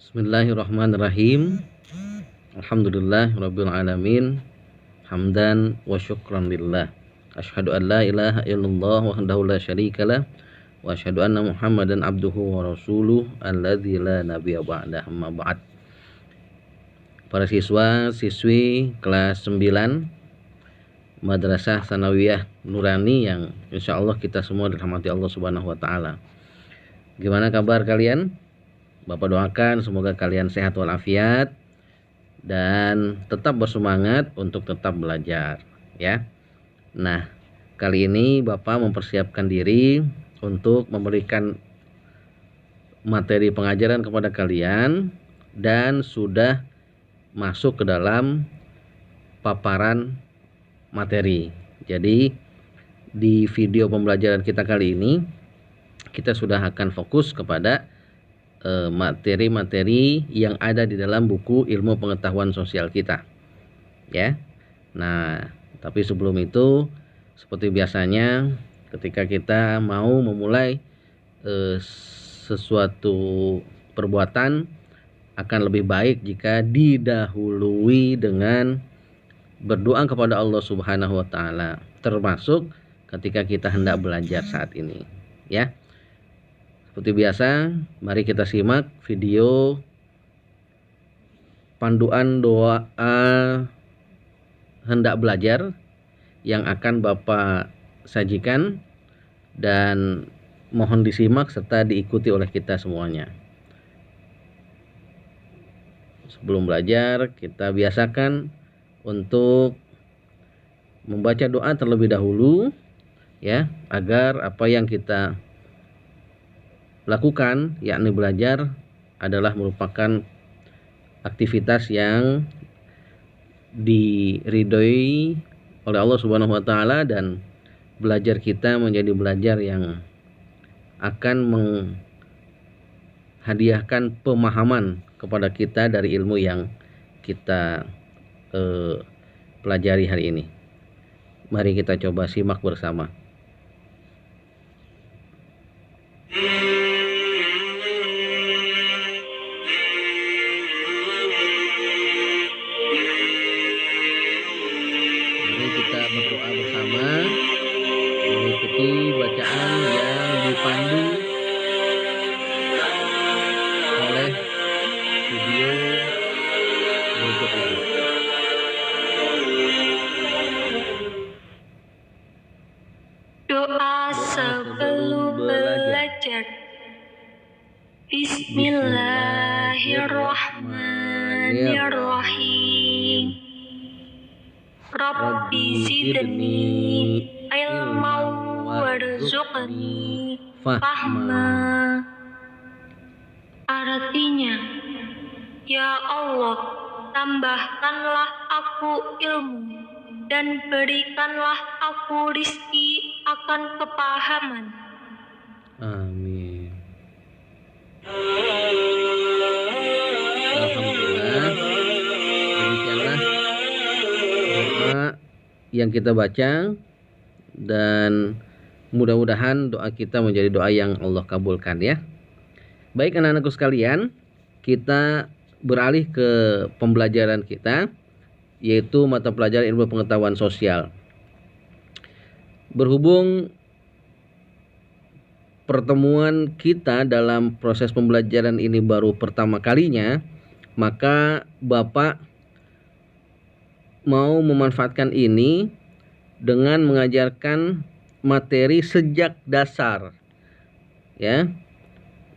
Bismillahirrahmanirrahim. Alhamdulillahirabbil alamin. Hamdan wa syukran lillah. Asyhadu an la ilaha illallah wahdahu la syarikalah wa asyhadu anna Muhammadan abduhu wa rasuluh alladzi la nabiyya ba'dah. Amma ba'd. Para siswa siswi kelas 9 Madrasah Tsanawiyah Nurani yang insyaallah kita semua dirahmati Allah Subhanahu wa taala. Gimana kabar kalian? Bapak doakan semoga kalian sehat walafiat dan tetap bersemangat untuk tetap belajar ya. Nah, kali ini Bapak mempersiapkan diri untuk memberikan materi pengajaran kepada kalian dan sudah masuk ke dalam paparan materi. Jadi di video pembelajaran kita kali ini kita sudah akan fokus kepada materi-materi yang ada di dalam buku ilmu pengetahuan sosial kita ya. Nah, tapi sebelum itu seperti biasanya ketika kita mau memulai sesuatu perbuatan akan lebih baik jika didahului dengan berdoa kepada Allah Subhanahu wa taala, termasuk ketika kita hendak belajar saat ini ya. Seperti biasa, mari kita simak video panduan doa hendak belajar yang akan Bapak sajikan dan mohon disimak serta diikuti oleh kita semuanya. Sebelum belajar, kita biasakan untuk membaca doa terlebih dahulu ya, agar apa yang kita lakukan yakni belajar adalah merupakan aktivitas yang diridhoi oleh Allah Subhanahu wa taala dan belajar kita menjadi belajar yang akan menghadiahkan pemahaman kepada kita dari ilmu yang kita pelajari hari ini. Mari kita coba simak bersama. Kita berdoa bersama mengikuti bacaan yang dipandu oleh video berikut ini. Doa sebelum belajar. Bismillahirrahmanirrahim. Rabbi zidni ilman warzuqni fahma. Artinya, ya Allah, tambahkanlah aku ilmu dan berikanlah aku rizki akan kepahaman. Amin. Alhamdulillah. Demikianlah doa yang kita baca dan mudah-mudahan doa kita menjadi doa yang Allah kabulkan ya. Baik anak-anakku sekalian, kita beralih ke pembelajaran kita yaitu mata pelajaran ilmu pengetahuan sosial. Berhubung pertemuan kita dalam proses pembelajaran ini baru pertama kalinya, maka Bapak mau memanfaatkan ini dengan mengajarkan materi sejak dasar ya,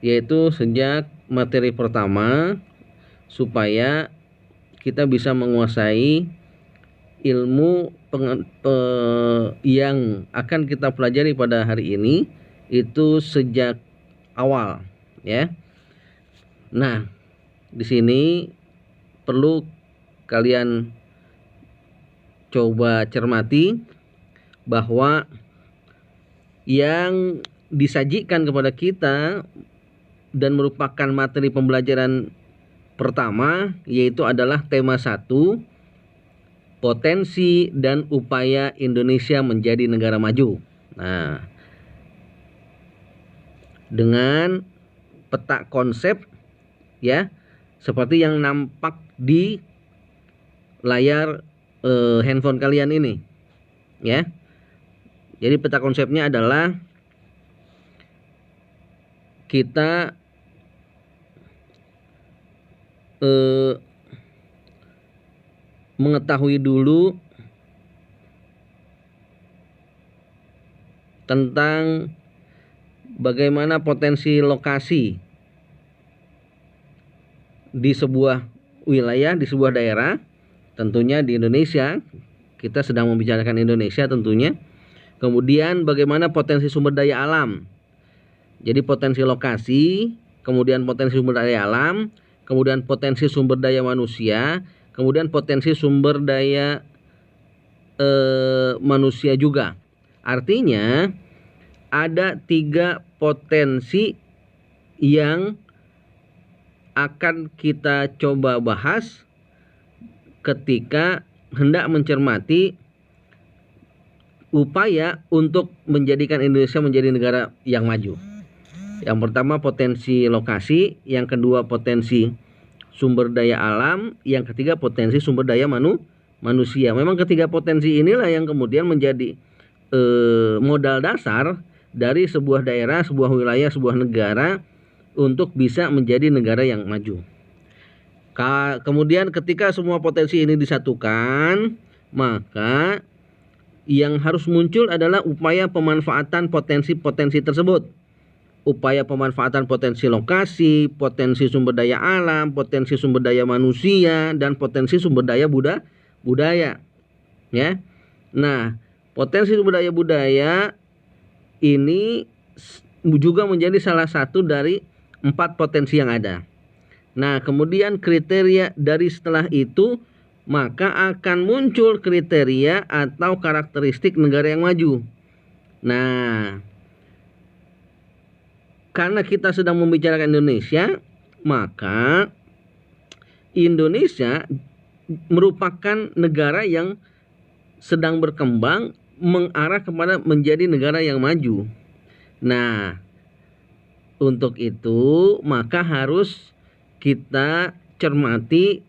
yaitu sejak materi pertama supaya kita bisa menguasai ilmu yang akan kita pelajari pada hari ini itu sejak awal ya. Nah, di sini perlu kalian coba cermati bahwa yang disajikan kepada kita dan merupakan materi pembelajaran pertama yaitu adalah tema 1, potensi dan upaya Indonesia menjadi negara maju. Nah, dengan peta konsep ya seperti yang nampak di layar handphone kalian ini, ya. Jadi peta konsepnya adalah kita mengetahui dulu tentang bagaimana potensi lokasi di sebuah wilayah, di sebuah daerah, tentunya di Indonesia. Kita sedang membicarakan Indonesia tentunya. Kemudian bagaimana potensi sumber daya alam. Jadi potensi lokasi, kemudian potensi sumber daya alam, kemudian potensi sumber daya manusia, kemudian potensi sumber daya manusia juga. Artinya ada 3 potensi yang akan kita coba bahas ketika hendak mencermati upaya untuk menjadikan Indonesia menjadi negara yang maju. Yang pertama potensi lokasi, yang kedua potensi sumber daya alam, yang ketiga potensi sumber daya manusia. Memang ketiga potensi inilah yang kemudian menjadi modal dasar dari sebuah daerah, sebuah wilayah, sebuah negara untuk bisa menjadi negara yang maju. Kemudian ketika semua potensi ini disatukan, maka yang harus muncul adalah upaya pemanfaatan potensi-potensi tersebut. Upaya pemanfaatan potensi lokasi, potensi sumber daya alam, potensi sumber daya manusia, dan potensi sumber daya budaya. Ya. Nah, potensi sumber daya budaya ini juga menjadi salah satu dari 4 potensi yang ada. Nah, kemudian kriteria dari setelah itu, maka akan muncul kriteria atau karakteristik negara yang maju. Nah, karena kita sedang membicarakan Indonesia, maka Indonesia merupakan negara yang sedang berkembang mengarah kepada menjadi negara yang maju. Nah, untuk itu maka harus kita cermati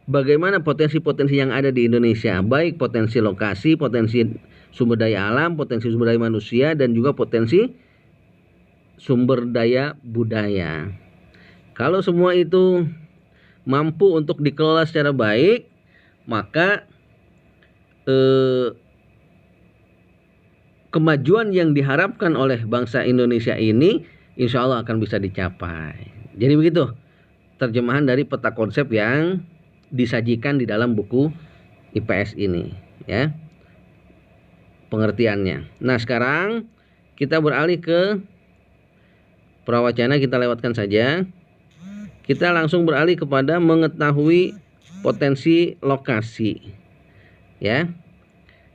bagaimana potensi-potensi yang ada di Indonesia, baik potensi lokasi, potensi sumber daya alam, potensi sumber daya manusia, dan juga potensi sumber daya budaya. Kalau semua itu mampu untuk dikelola secara baik, maka kemajuan yang diharapkan oleh bangsa Indonesia ini insya Allah akan bisa dicapai. Jadi begitu terjemahan dari peta konsep yang disajikan di dalam buku IPS ini, ya, pengertiannya. Nah, sekarang kita beralih ke prawacana, kita lewatkan saja. Kita langsung beralih kepada mengetahui potensi lokasi, ya.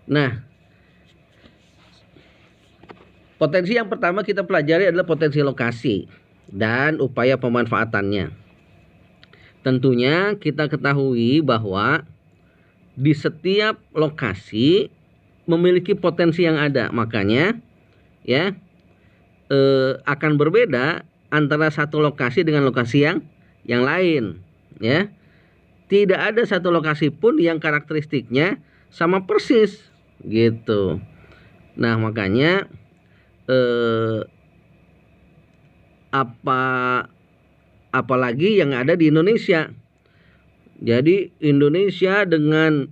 Nah, potensi yang pertama kita pelajari adalah potensi lokasi dan upaya pemanfaatannya. Tentunya kita ketahui bahwa di setiap lokasi memiliki potensi yang ada, makanya ya akan berbeda antara satu lokasi dengan lokasi yang lain, ya. Tidak ada satu lokasi pun yang karakteristiknya sama persis gitu. Nah, makanya apalagi yang ada di Indonesia. Jadi Indonesia dengan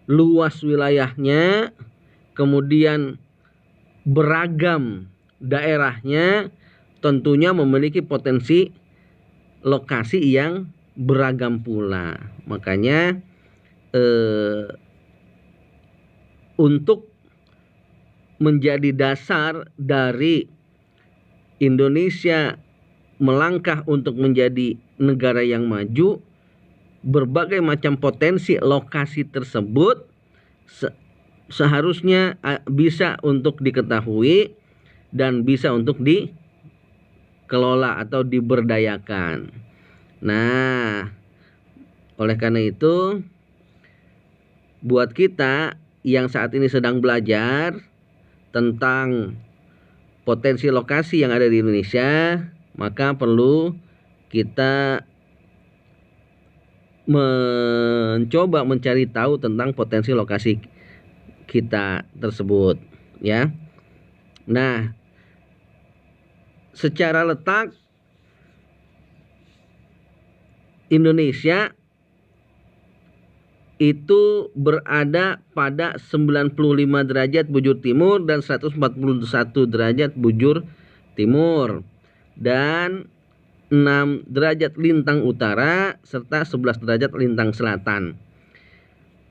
luas wilayahnya, kemudian beragam daerahnya, tentunya memiliki potensi lokasi yang beragam pula. Makanya untuk menjadi dasar dari Indonesia melangkah untuk menjadi negara yang maju, berbagai macam potensi lokasi tersebut seharusnya bisa untuk diketahui dan bisa untuk dikelola atau diberdayakan. Nah, oleh karena itu buat kita yang saat ini sedang belajar tentang potensi lokasi yang ada di Indonesia, maka perlu kita mencoba mencari tahu tentang potensi lokasi kita tersebut, ya. Nah, secara letak Indonesia itu berada pada 95 derajat bujur timur dan 141 derajat bujur timur dan 6 derajat lintang utara serta 11 derajat lintang selatan.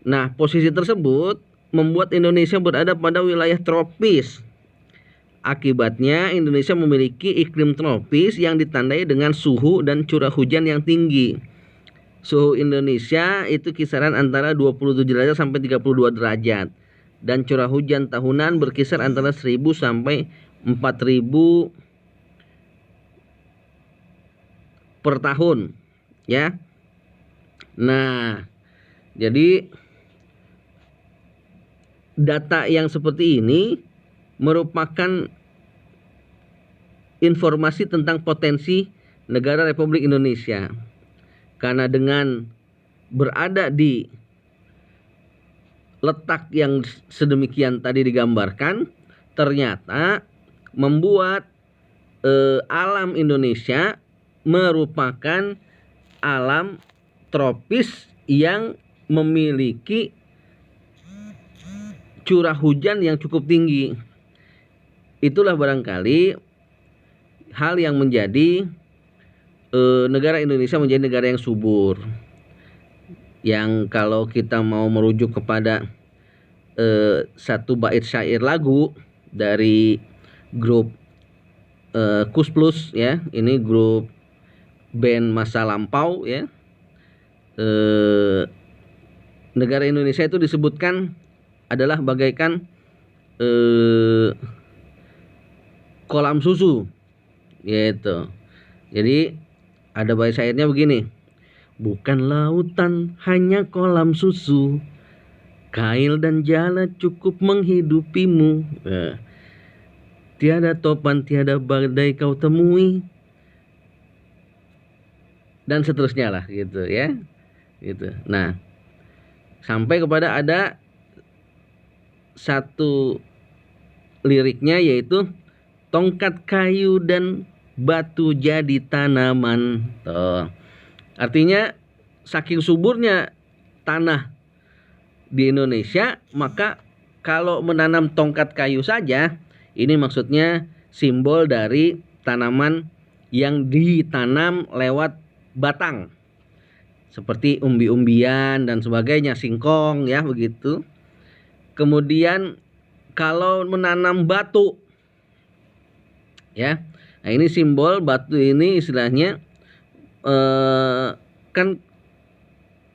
Nah, posisi tersebut membuat Indonesia berada pada wilayah tropis. Akibatnya Indonesia memiliki iklim tropis yang ditandai dengan suhu dan curah hujan yang tinggi. Suhu Indonesia itu kisaran antara 27 derajat sampai 32 derajat. Dan curah hujan tahunan berkisar antara 1000 sampai 4000 per tahun, ya. Nah, jadi data yang seperti ini merupakan informasi tentang potensi negara Republik Indonesia. Karena dengan berada di letak yang sedemikian tadi digambarkan, ternyata membuat alam Indonesia merupakan alam tropis yang memiliki curah hujan yang cukup tinggi. Itulah barangkali hal yang menjadi negara Indonesia menjadi negara yang subur. Yang kalau kita mau merujuk kepada satu bait syair lagu dari grup Kus Plus, ya, ini grup band masa lampau, ya. Negara Indonesia itu disebutkan adalah bagaikan kolam susu, gitu. Jadi ada bait syairnya begini: bukan lautan hanya kolam susu, kail dan jala cukup menghidupimu. Tiada topan, tiada badai kau temui, dan seterusnya lah, gitu, ya, gitu. Nah, sampai kepada ada satu liriknya yaitu tongkat kayu dan batu jadi tanaman. Tuh. Artinya saking suburnya tanah di Indonesia, maka kalau menanam tongkat kayu saja, ini maksudnya simbol dari tanaman yang ditanam lewat batang. Seperti umbi-umbian dan sebagainya, singkong, ya, begitu. Kemudian kalau menanam batu, ya. Nah, ini simbol batu ini istilahnya kan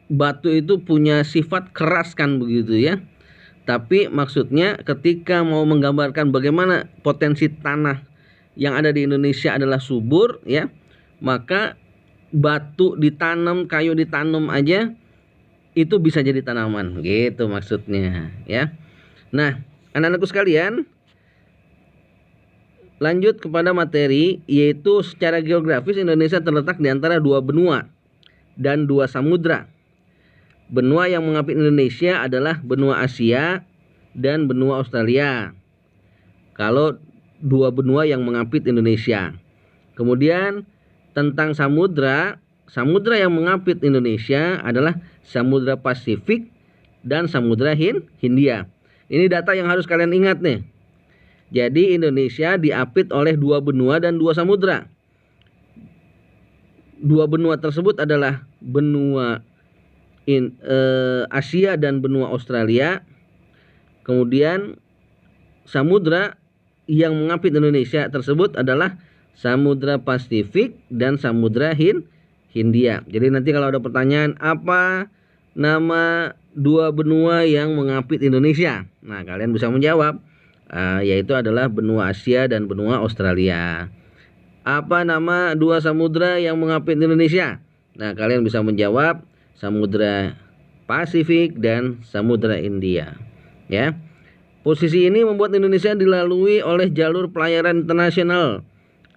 batu itu punya sifat keras kan, begitu, ya. Tapi maksudnya ketika mau menggambarkan bagaimana potensi tanah yang ada di Indonesia adalah subur, ya, maka batu ditanam, kayu ditanam aja itu bisa jadi tanaman, gitu maksudnya, ya. Nah, anak-anakku sekalian, lanjut kepada materi, yaitu secara geografis Indonesia terletak di antara dua benua dan dua samudra. Benua yang mengapit Indonesia adalah benua Asia dan benua Australia. Kalau dua benua yang mengapit Indonesia. Kemudian tentang samudra, samudra yang mengapit Indonesia adalah Samudra Pasifik dan Samudra Hindia. Ini data yang harus kalian ingat nih. Jadi Indonesia diapit oleh dua benua dan dua samudra. Dua benua tersebut adalah benua Asia dan benua Australia. Kemudian samudra yang mengapit Indonesia tersebut adalah Samudra Pasifik dan Samudra Hindia. Jadi nanti kalau ada pertanyaan, apa nama dua benua yang mengapit Indonesia? Nah, kalian bisa menjawab, yaitu adalah benua Asia dan benua Australia. Apa nama dua samudra yang mengapit Indonesia? Nah, kalian bisa menjawab Samudra Pasifik dan Samudra Hindia, ya. Posisi ini membuat Indonesia dilalui oleh jalur pelayaran internasional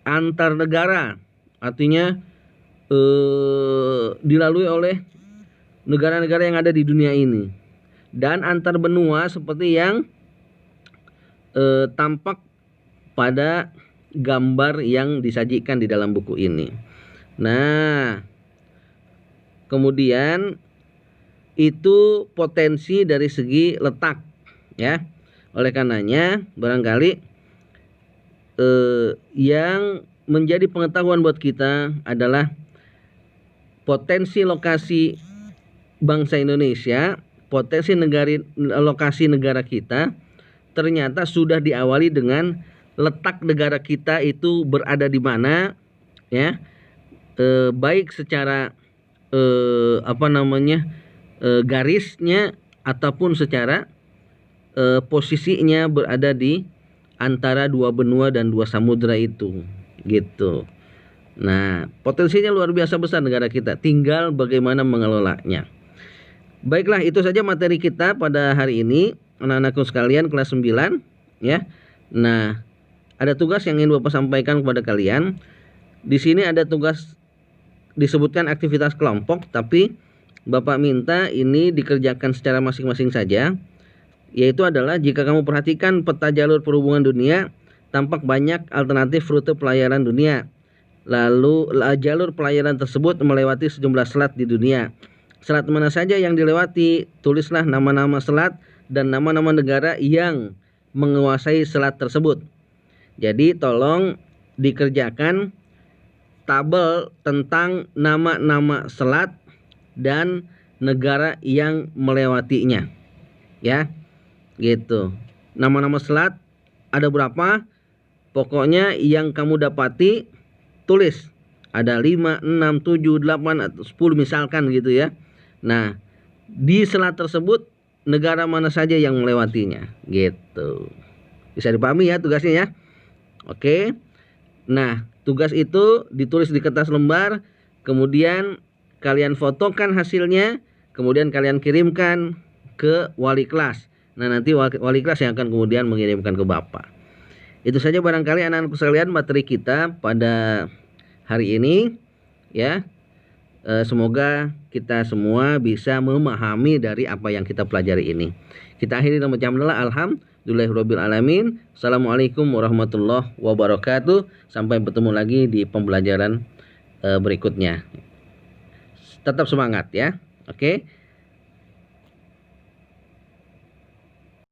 antar negara. Artinya dilalui oleh negara-negara yang ada di dunia ini, dan antar benua seperti yang tampak pada gambar yang disajikan di dalam buku ini. Nah, kemudian itu potensi dari segi letak, ya. Oleh karenanya barangkali yang menjadi pengetahuan buat kita adalah potensi lokasi bangsa Indonesia, potensi lokasi negara kita ternyata sudah diawali dengan letak negara kita itu berada di mana, ya. Baik secara garisnya ataupun secara posisinya berada di antara dua benua dan dua samudra itu, gitu. Nah, potensinya luar biasa besar negara kita, tinggal bagaimana mengelolanya. Baiklah, itu saja materi kita pada hari ini, anak-anakku sekalian kelas 9, ya. Nah, ada tugas yang ingin Bapak sampaikan kepada kalian. Di sini ada tugas disebutkan aktivitas kelompok, tapi Bapak minta ini dikerjakan secara masing-masing saja, yaitu adalah jika kamu perhatikan peta jalur perhubungan dunia, tampak banyak alternatif rute pelayaran dunia. Lalu jalur pelayaran tersebut melewati sejumlah selat di dunia. Selat mana saja yang dilewati? Tulislah nama-nama selat dan nama-nama negara yang menguasai selat tersebut. Jadi tolong dikerjakan tabel tentang nama-nama selat dan negara yang melewatinya, ya, gitu. Nama-nama selat ada berapa? Pokoknya yang kamu dapati tulis. Ada 5, 6, 7, 8 atau 10 misalkan gitu, ya. Nah, di selat tersebut negara mana saja yang melewatinya, gitu. Bisa dipahami ya tugasnya, ya. Oke. Nah, tugas itu ditulis di kertas lembar, kemudian kalian fotokan hasilnya, kemudian kalian kirimkan ke wali kelas. Nah, nanti wali kelas yang akan kemudian mengirimkan ke Bapak. Itu saja barangkali anak-anakku sekalian materi kita pada hari ini, ya. Semoga kita semua bisa memahami dari apa yang kita pelajari ini. Kita akhiri dengan hamdalah, alhamdulillahirabbil alamin. Assalamualaikum warahmatullahi wabarakatuh. Sampai bertemu lagi di pembelajaran berikutnya. Tetap semangat, ya. Oke.